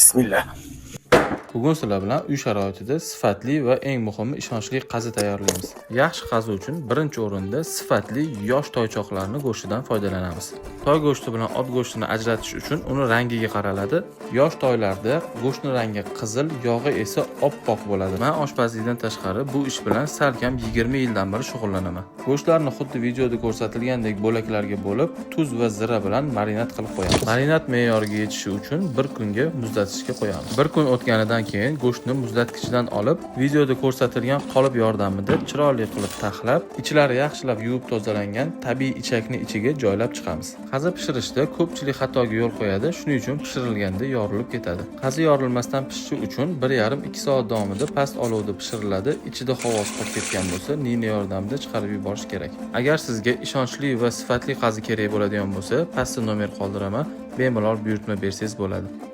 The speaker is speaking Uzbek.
Bismillah. Bugun sizlar bilan uy sharoitida sifatli va eng muhimi ishonchli qazi tayyorlaymiz. Yaxshi qazi uchun birinchi o'rinda sifatli yosh toychoqlarning go'shtidan foydalanamiz. Toy go'shti bilan ot go'shtini ajratish uchun uni rangiga qaraladi. Yosh toylarda go'shtning rangi qizil, yog'i esa oppoq bo'ladi. Men oshpazlikdan tashqari bu ish bilan salkam 20 yildan beri shug'ullanaman. Go'shtlarni xuddi videoda ko'rsatilgandek bo'laklarga bo'lib, tuz va zira bilan marinad qilib qo'yamiz. Marinad me'yoriga yetishi uchun 1 kunga muzlatishga qo'yamiz. 1 kun o'tganidan keyin go'shtni muzlatgichdan olib, videoda ko'rsatilgan qolip yordamida chiroyli qilib taxlab, ichlari yaxshilab yuvib tozalangan tabiiy ichakni ichiga joylab chiqamiz. Qazi pishirishda ko'pchilik xatoga yo'l qo'yadi, shuning uchun pishirilganda yorilib ketadi. Qazi yorilmasdan pishishi uchun 1,5-2 soat davomida past olovda pishiriladi. Ichida havo chiqib ketgan bo'lsa, nina yordamida chiqarib yuborish kerak. Agar sizga ishonchli va sifatli qazi kerak bo'ladigan bo'lsa, pastda nomer qoldiraman, bemalol buyurtma bersangiz bo'ladi.